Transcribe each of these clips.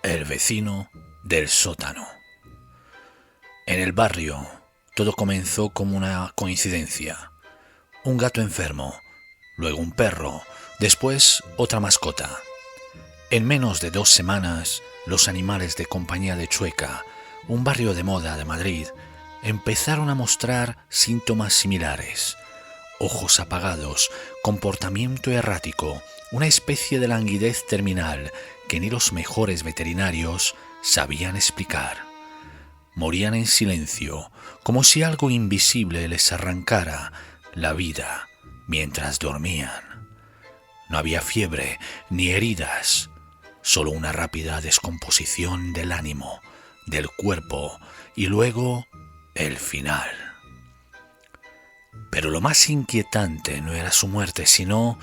El vecino del sótano. En el barrio, todo comenzó como una coincidencia. Un gato enfermo, luego un perro, después otra mascota. En menos de 2 semanas, los animales de compañía de Chueca, un barrio de moda de Madrid, empezaron a mostrar síntomas similares. Ojos apagados, comportamiento errático, una especie de languidez terminal que ni los mejores veterinarios sabían explicar. Morían en silencio, como si algo invisible les arrancara la vida mientras dormían. No había fiebre ni heridas, solo una rápida descomposición del ánimo, del cuerpo y luego el final. Pero lo más inquietante no era su muerte, sino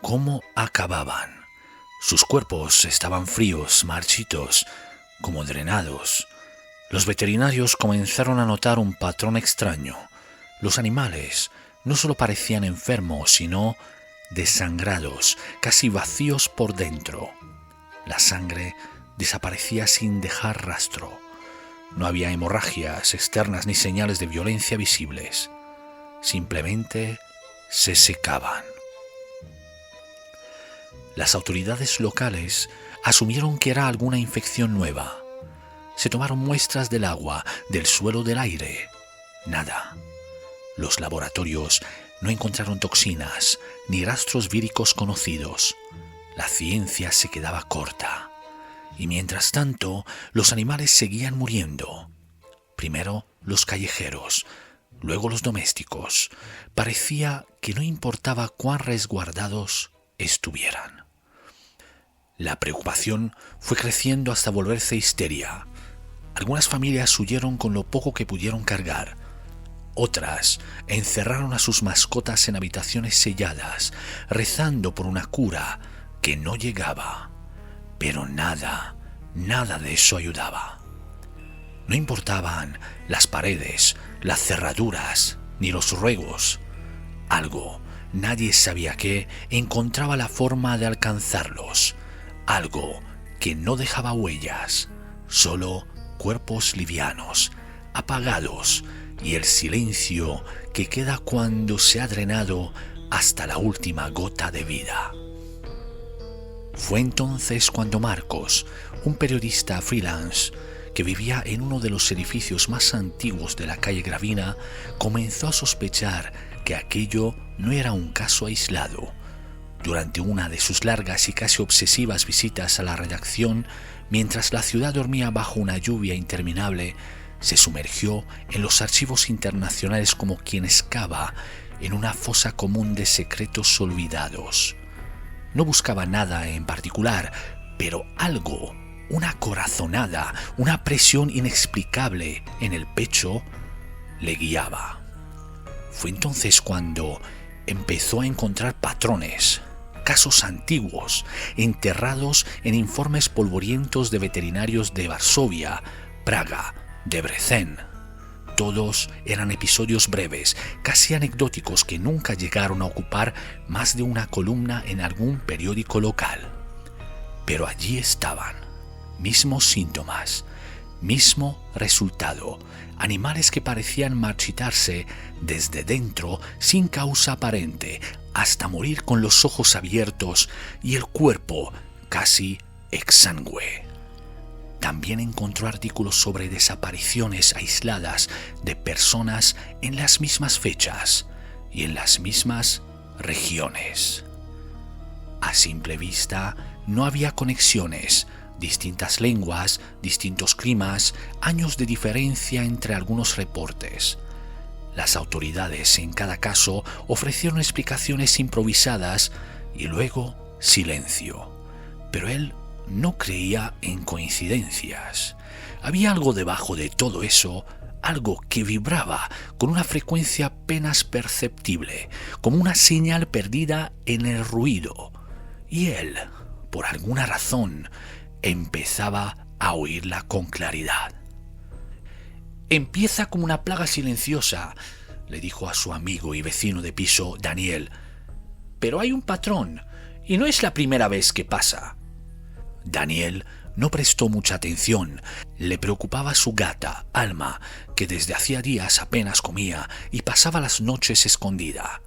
cómo acababan. Sus cuerpos estaban fríos, marchitos, como drenados. Los veterinarios comenzaron a notar un patrón extraño. Los animales no solo parecían enfermos, sino desangrados, casi vacíos por dentro. La sangre desaparecía sin dejar rastro. No había hemorragias externas ni señales de violencia visibles. Simplemente se secaban. Las autoridades locales asumieron que era alguna infección nueva. Se tomaron muestras del agua, del suelo, del aire. Nada. Los laboratorios no encontraron toxinas ni rastros víricos conocidos. La ciencia se quedaba corta. Y mientras tanto, los animales seguían muriendo. Primero los callejeros, luego los domésticos. Parecía que no importaba cuán resguardados estuvieran. La preocupación fue creciendo hasta volverse histeria. Algunas familias huyeron con lo poco que pudieron cargar. Otras encerraron a sus mascotas en habitaciones selladas, rezando por una cura que no llegaba. Pero nada de eso ayudaba. No importaban las paredes, las cerraduras, ni los ruegos. Algo, nadie sabía qué, encontraba la forma de alcanzarlos. Algo que no dejaba huellas, solo cuerpos livianos, apagados, y el silencio que queda cuando se ha drenado hasta la última gota de vida. Fue entonces cuando Marcos, un periodista freelance que vivía en uno de los edificios más antiguos de la calle Gravina, comenzó a sospechar que aquello no era un caso aislado. Durante una de sus largas y casi obsesivas visitas a la redacción, mientras la ciudad dormía bajo una lluvia interminable, se sumergió en los archivos internacionales como quien excava en una fosa común de secretos olvidados. No buscaba nada en particular, pero algo, una corazonada, una presión inexplicable en el pecho, le guiaba. Fue entonces cuando empezó a encontrar patrones, casos antiguos, enterrados en informes polvorientos de veterinarios de Varsovia, Praga, Debrecen. Todos eran episodios breves, casi anecdóticos, que nunca llegaron a ocupar más de una columna en algún periódico local. Pero allí estaban, mismos síntomas, mismo resultado, animales que parecían marchitarse desde dentro sin causa aparente, hasta morir con los ojos abiertos y el cuerpo casi exangüe. También encontró artículos sobre desapariciones aisladas de personas en las mismas fechas y en las mismas regiones. A simple vista no había conexiones, distintas lenguas, distintos climas, años de diferencia entre algunos reportes. Las autoridades en cada caso ofrecieron explicaciones improvisadas y luego silencio. Pero él no creía en coincidencias. Había algo debajo de todo eso, algo que vibraba con una frecuencia apenas perceptible, como una señal perdida en el ruido. Y él, por alguna razón, empezaba a oírla con claridad. «Empieza como una plaga silenciosa», le dijo a su amigo y vecino de piso, Daniel. «Pero hay un patrón, y no es la primera vez que pasa». Daniel no prestó mucha atención. Le preocupaba su gata, Alma, que desde hacía días apenas comía y pasaba las noches escondida.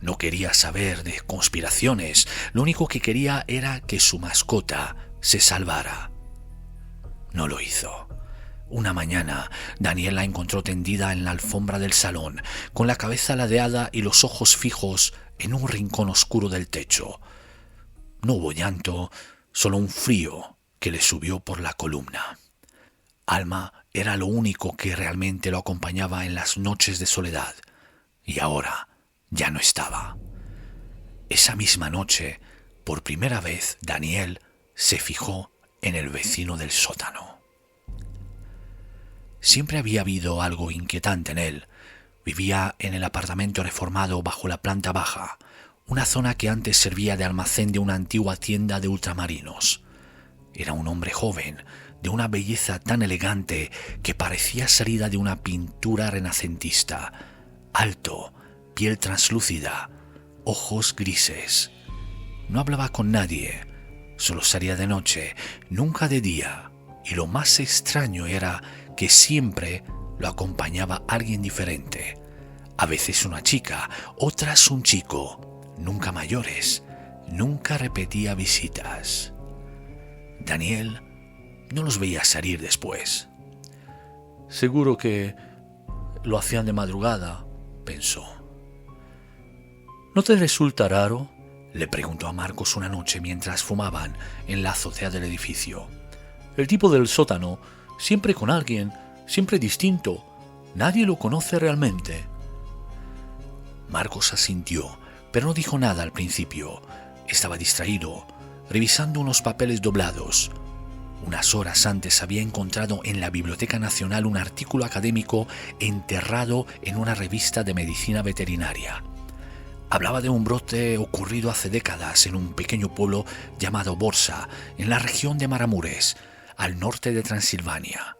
No quería saber de conspiraciones, lo único que quería era que su mascota se salvara. No lo hizo. Una mañana, Daniel la encontró tendida en la alfombra del salón, con la cabeza ladeada y los ojos fijos en un rincón oscuro del techo. No hubo llanto, solo un frío que le subió por la columna. Alma era lo único que realmente lo acompañaba en las noches de soledad, y ahora ya no estaba. Esa misma noche, por primera vez, Daniel se fijó en el vecino del sótano. Siempre había habido algo inquietante en él. Vivía en el apartamento reformado bajo la planta baja, una zona que antes servía de almacén de una antigua tienda de ultramarinos. Era un hombre joven, de una belleza tan elegante que parecía salida de una pintura renacentista. Alto, piel translúcida, ojos grises. No hablaba con nadie, solo salía de noche, nunca de día, y lo más extraño era que siempre lo acompañaba alguien diferente. A veces una chica, otras un chico, nunca mayores, nunca repetía visitas. Daniel no los veía salir después. Seguro que lo hacían de madrugada, pensó. ¿No te resulta raro?, le preguntó a Marcos una noche mientras fumaban en la azotea del edificio. El tipo del sótano, siempre con alguien, siempre distinto. Nadie lo conoce realmente. Marcos asintió, pero no dijo nada al principio. Estaba distraído, revisando unos papeles doblados. Unas horas antes había encontrado en la Biblioteca Nacional un artículo académico enterrado en una revista de medicina veterinaria. Hablaba de un brote ocurrido hace décadas en un pequeño pueblo llamado Borsa, en la región de Maramures, al norte de Transilvania.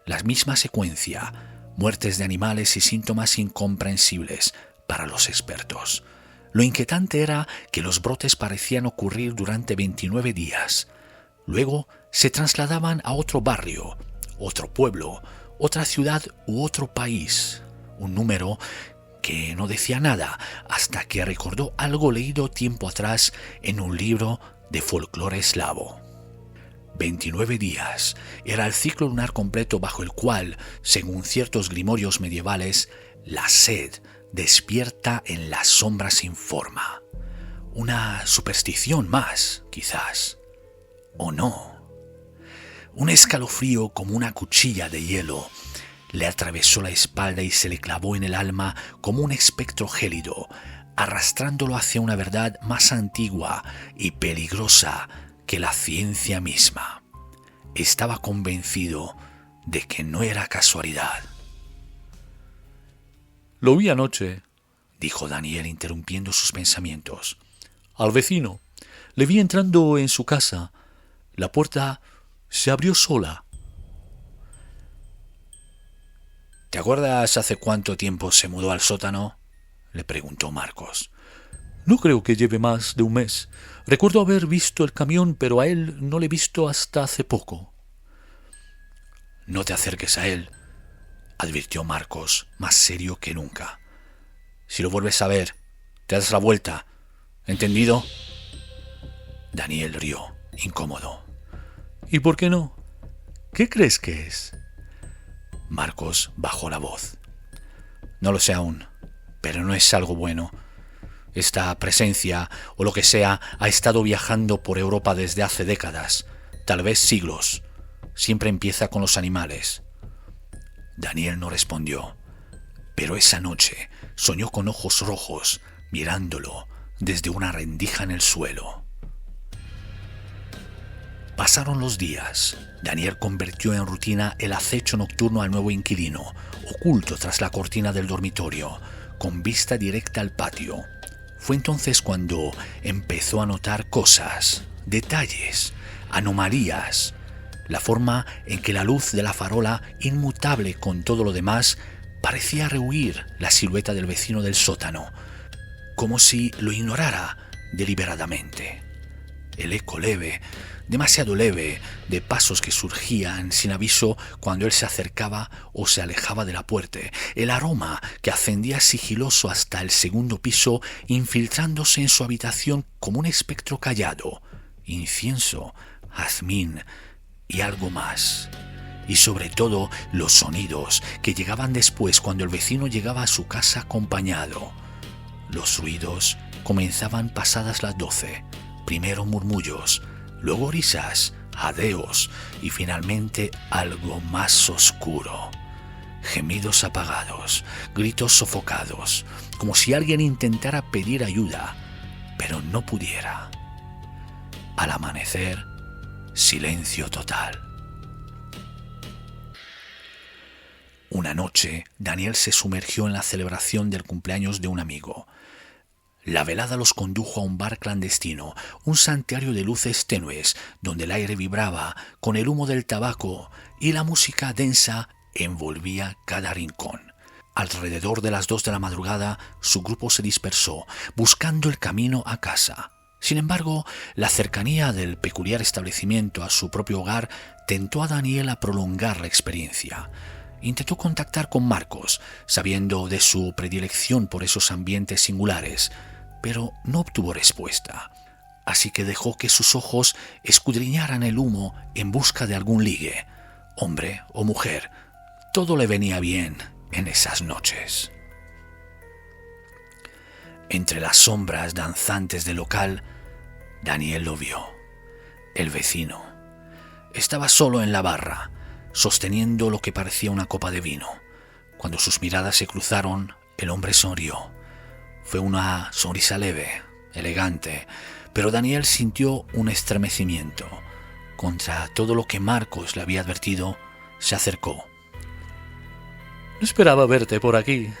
La misma secuencia, muertes de animales y síntomas incomprensibles para los expertos. Lo inquietante era que los brotes parecían ocurrir durante 29 días. Luego se trasladaban a otro barrio, otro pueblo, otra ciudad u otro país. Un número que no decía nada hasta que recordó algo leído tiempo atrás en un libro de folclore eslavo. 29 días era el ciclo lunar completo bajo el cual, según ciertos grimorios medievales, la sed despierta en las sombras sin forma. Una superstición más, quizás. ¿O no? Un escalofrío como una cuchilla de hielo le atravesó la espalda y se le clavó en el alma como un espectro gélido, arrastrándolo hacia una verdad más antigua y peligrosa que la ciencia misma. Estaba convencido de que no era casualidad. «Lo vi anoche», dijo Daniel interrumpiendo sus pensamientos. «Al vecino. Le vi entrando en su casa. La puerta se abrió sola». «¿Te acuerdas hace cuánto tiempo se mudó al sótano?», le preguntó Marcos. «No creo que lleve más de un mes. Recuerdo haber visto el camión, pero a él no le he visto hasta hace poco». «No te acerques a él», advirtió Marcos, más serio que nunca. «Si lo vuelves a ver, te das la vuelta. ¿Entendido?». Daniel rió, incómodo. «¿Y por qué no? ¿Qué crees que es?». Marcos bajó la voz. «No lo sé aún, pero no es algo bueno. Esta presencia, o lo que sea, ha estado viajando por Europa desde hace décadas, tal vez siglos. Siempre empieza con los animales». Daniel no respondió, pero esa noche soñó con ojos rojos mirándolo desde una rendija en el suelo. Pasaron los días. Daniel convirtió en rutina el acecho nocturno al nuevo inquilino, oculto tras la cortina del dormitorio, con vista directa al patio. Fue entonces cuando empezó a notar cosas, detalles, anomalías. La forma en que la luz de la farola, inmutable con todo lo demás, parecía rehuir la silueta del vecino del sótano, como si lo ignorara deliberadamente. el eco leve, demasiado leve, de pasos que surgían sin aviso cuando él se acercaba o se alejaba de la puerta, el aroma que ascendía sigiloso hasta el segundo piso, infiltrándose en su habitación como un espectro callado, incienso, jazmín y algo más. Y sobre todo los sonidos que llegaban después cuando el vecino llegaba a su casa acompañado. Los ruidos comenzaban pasadas las 12, primero murmullos, luego risas, jadeos y finalmente algo más oscuro. Gemidos apagados, gritos sofocados, como si alguien intentara pedir ayuda, pero no pudiera. Al amanecer, silencio total. Una noche, Daniel se sumergió en la celebración del cumpleaños de un amigo. La velada los condujo a un bar clandestino, un santuario de luces tenues, donde el aire vibraba con el humo del tabaco y la música densa envolvía cada rincón. Alrededor de las 2 de la madrugada, su grupo se dispersó, buscando el camino a casa. Sin embargo, la cercanía del peculiar establecimiento a su propio hogar tentó a Daniel a prolongar la experiencia. Intentó contactar con Marcos, sabiendo de su predilección por esos ambientes singulares, pero no obtuvo respuesta. Así que dejó que sus ojos escudriñaran el humo en busca de algún ligue. Hombre o mujer, todo le venía bien en esas noches. Entre las sombras danzantes del local, Daniel lo vio. El vecino. Estaba solo en la barra, sosteniendo lo que parecía una copa de vino. Cuando sus miradas se cruzaron, el hombre sonrió. Fue una sonrisa leve, elegante, pero Daniel sintió un estremecimiento. Contra todo lo que Marcos le había advertido, se acercó. «No esperaba verte por aquí.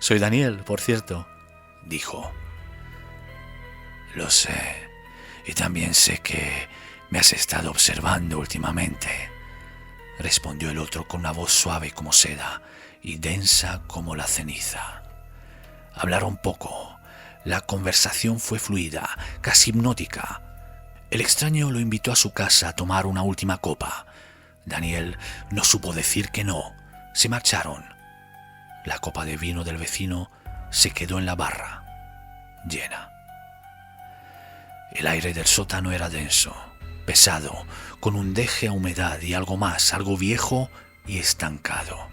Soy Daniel, por cierto», dijo. «Lo sé, y también sé que me has estado observando últimamente», respondió el otro con una voz suave como seda y densa como la ceniza. Hablaron poco. La conversación fue fluida, casi hipnótica. El extraño lo invitó a su casa a tomar una última copa. Daniel no supo decir que no. Se marcharon. La copa de vino del vecino se quedó en la barra, llena. El aire del sótano era denso, pesado, con un deje a humedad y algo más, algo viejo y estancado.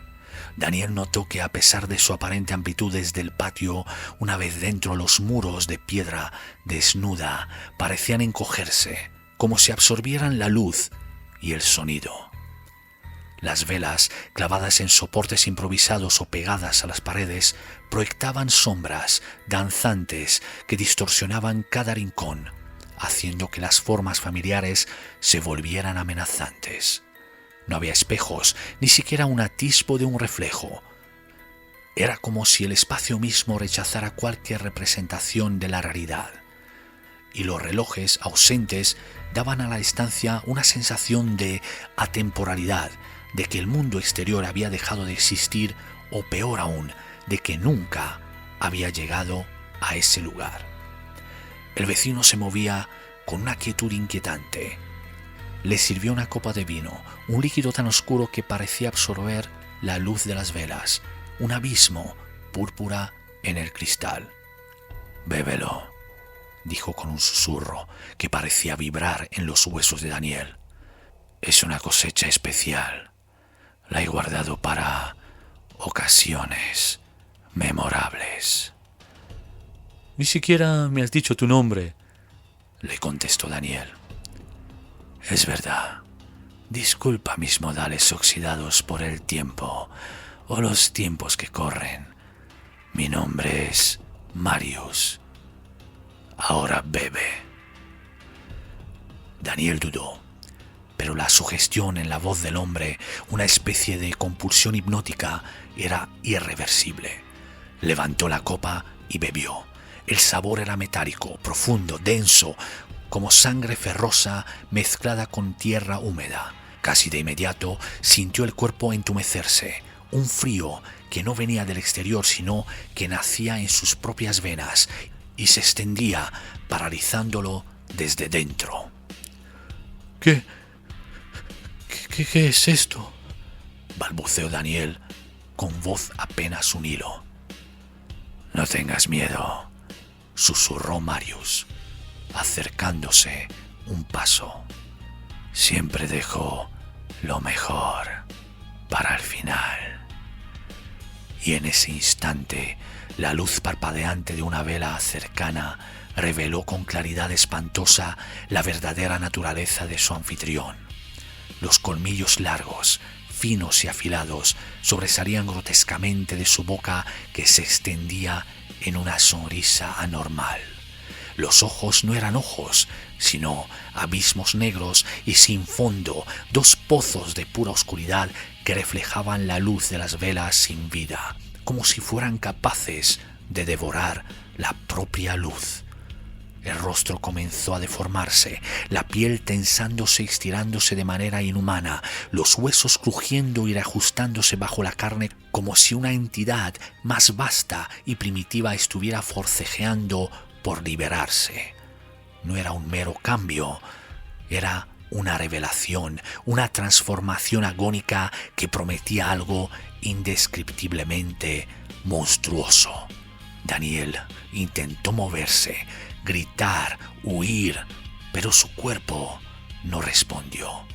Daniel notó que a pesar de su aparente amplitud desde el patio, una vez dentro los muros de piedra desnuda parecían encogerse, como si absorbieran la luz y el sonido. Las velas, clavadas en soportes improvisados o pegadas a las paredes, proyectaban sombras danzantes que distorsionaban cada rincón, haciendo que las formas familiares se volvieran amenazantes. No había espejos, ni siquiera un atisbo de un reflejo. Era como si el espacio mismo rechazara cualquier representación de la realidad. Y los relojes ausentes daban a la estancia una sensación de atemporalidad, de que el mundo exterior había dejado de existir, o peor aún, de que nunca había llegado a ese lugar. El vecino se movía con una quietud inquietante. Le sirvió una copa de vino, un líquido tan oscuro que parecía absorber la luz de las velas, un abismo púrpura en el cristal. «Bébelo», dijo con un susurro que parecía vibrar en los huesos de Daniel. «Es una cosecha especial. La he guardado para ocasiones memorables». «Ni siquiera me has dicho tu nombre», le contestó Daniel. «Es verdad. Disculpa mis modales oxidados por el tiempo o los tiempos que corren. Mi nombre es Marius. Ahora bebe». Daniel dudó, pero la sugestión en la voz del hombre, una especie de compulsión hipnótica, era irreversible. Levantó la copa y bebió. El sabor era metálico, profundo, denso, como sangre ferrosa mezclada con tierra húmeda. Casi de inmediato sintió el cuerpo entumecerse, un frío que no venía del exterior, sino que nacía en sus propias venas y se extendía, paralizándolo desde dentro. ¿Qué es esto?, balbuceó Daniel con voz apenas un hilo. No tengas miedo, susurró Marius, acercándose un paso. Siempre dejo lo mejor para el final. Y en ese instante, la luz parpadeante de una vela cercana reveló con claridad espantosa la verdadera naturaleza de su anfitrión. Los colmillos largos, finos y afilados, sobresalían grotescamente de su boca, que se extendía en una sonrisa anormal. Los ojos no eran ojos, sino abismos negros y sin fondo, dos pozos de pura oscuridad que reflejaban la luz de las velas sin vida, como si fueran capaces de devorar la propia luz. El rostro comenzó a deformarse, la piel tensándose y estirándose de manera inhumana, los huesos crujiendo y reajustándose bajo la carne, como si una entidad más vasta y primitiva estuviera forcejeando por liberarse. No era un mero cambio, era una revelación, una transformación agónica que prometía algo indescriptiblemente monstruoso. Daniel intentó moverse, gritar, huir, pero su cuerpo no respondió.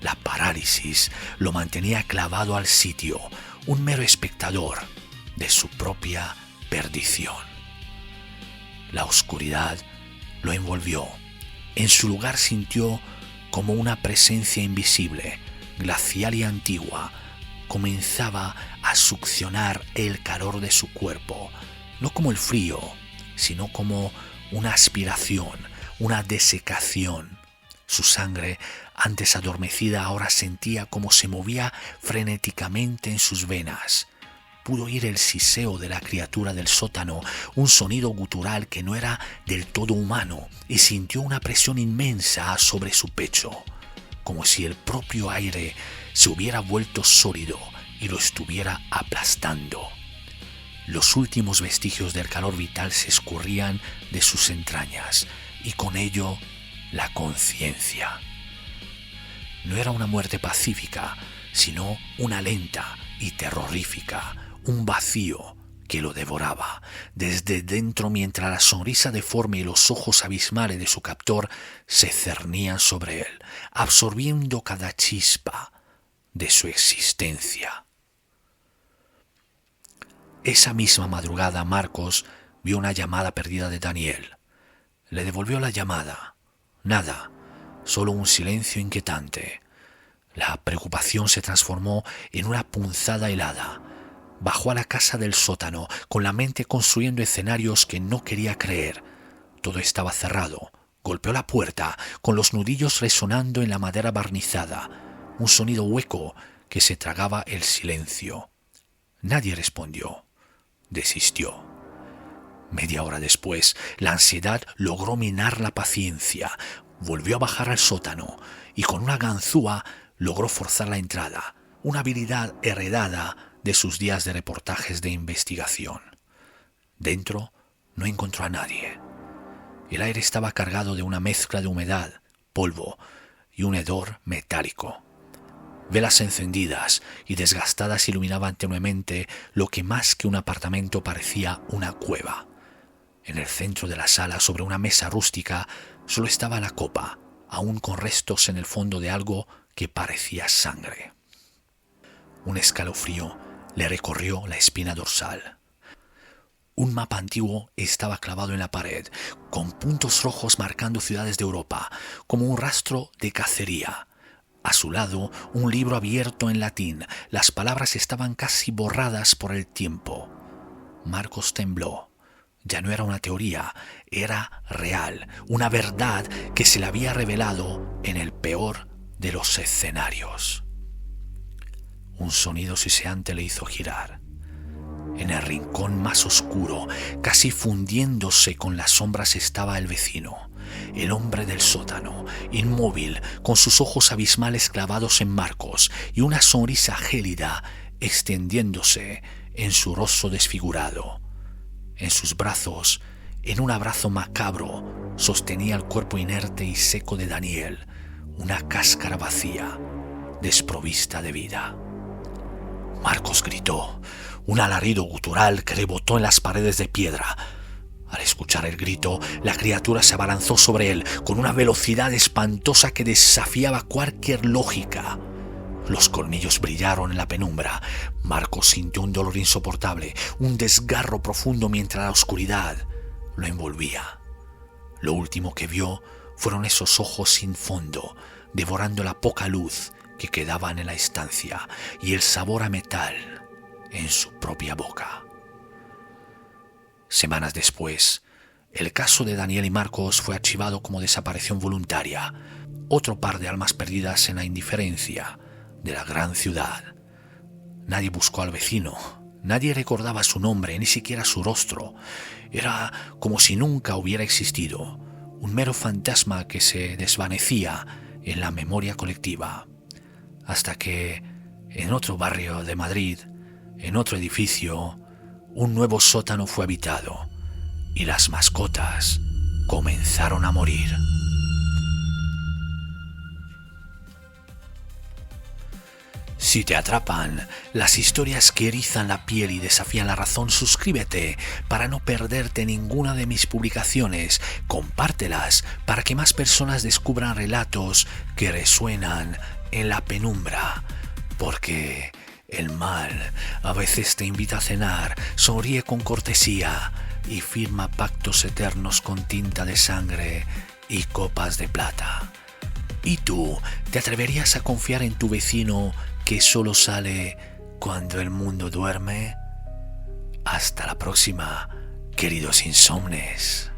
La parálisis lo mantenía clavado al sitio, un mero espectador de su propia perdición. La oscuridad lo envolvió. En su lugar sintió como una presencia invisible, glacial y antigua, comenzaba a succionar el calor de su cuerpo, no como el frío, sino como una aspiración, una desecación. Su sangre, antes adormecida, ahora sentía como se movía frenéticamente en sus venas. Pudo oír el siseo de la criatura del sótano, un sonido gutural que no era del todo humano, y sintió una presión inmensa sobre su pecho, como si el propio aire se hubiera vuelto sólido y lo estuviera aplastando. Los últimos vestigios del calor vital se escurrían de sus entrañas, y con ello la conciencia. No era una muerte pacífica, sino una lenta y terrorífica, un vacío que lo devoraba desde dentro, mientras la sonrisa deforme y los ojos abismales de su captor se cernían sobre él, absorbiendo cada chispa de su existencia. Esa misma madrugada Marcos vio una llamada perdida de Daniel. Le devolvió la llamada. Nada, solo un silencio inquietante. La preocupación se transformó en una punzada helada. Bajó a la casa del sótano, con la mente construyendo escenarios que no quería creer. Todo estaba cerrado. Golpeó la puerta, con los nudillos resonando en la madera barnizada. Un sonido hueco que se tragaba el silencio. Nadie respondió. Desistió. Media hora después, la ansiedad logró minar la paciencia. Volvió a bajar al sótano y con una ganzúa logró forzar la entrada, una habilidad heredada de sus días de reportajes de investigación. Dentro no encontró a nadie. El aire estaba cargado de una mezcla de humedad, polvo y un hedor metálico. Velas encendidas y desgastadas iluminaban tenuemente lo que más que un apartamento parecía una cueva. En el centro de la sala, sobre una mesa rústica, solo estaba la copa, aún con restos en el fondo de algo que parecía sangre. Un escalofrío le recorrió la espina dorsal. Un mapa antiguo estaba clavado en la pared, con puntos rojos marcando ciudades de Europa, como un rastro de cacería. A su lado, un libro abierto en latín. Las palabras estaban casi borradas por el tiempo. Marcos tembló. Ya no era una teoría, era real, una verdad que se le había revelado en el peor de los escenarios. Un sonido siseante le hizo girar. En el rincón más oscuro, casi fundiéndose con las sombras, estaba el vecino, el hombre del sótano, inmóvil, con sus ojos abismales clavados en Marcos y una sonrisa gélida extendiéndose en su rostro desfigurado. En sus brazos, En un abrazo macabro sostenía el cuerpo inerte y seco de Daniel, una cáscara vacía, desprovista de vida. Marcos gritó, un alarido gutural que rebotó en las paredes de piedra. Al escuchar el grito, la criatura se abalanzó sobre él con una velocidad espantosa que desafiaba cualquier lógica. Los colmillos brillaron en la penumbra. Marcos sintió un dolor insoportable, un desgarro profundo mientras la oscuridad lo envolvía. Lo último que vio fueron esos ojos sin fondo, devorando la poca luz que quedaban en la estancia y el sabor a metal en su propia boca. Semanas después, el caso de Daniel y Marcos fue archivado como desaparición voluntaria, otro par de almas perdidas en la indiferencia de la gran ciudad. Nadie buscó al vecino, nadie recordaba su nombre, ni siquiera su rostro. Era como si nunca hubiera existido, un mero fantasma que se desvanecía en la memoria colectiva. Hasta que, en otro barrio de Madrid, en otro edificio, un nuevo sótano fue habitado y las mascotas comenzaron a morir. Si te atrapan las historias que erizan la piel y desafían la razón, suscríbete para no perderte ninguna de mis publicaciones. Compártelas para que más personas descubran relatos que resuenan en la penumbra. Porque el mal a veces te invita a cenar, sonríe con cortesía y firma pactos eternos con tinta de sangre y copas de plata. ¿Y tú te atreverías a confiar en tu vecino que solo sale cuando el mundo duerme? Hasta la próxima, queridos insomnes.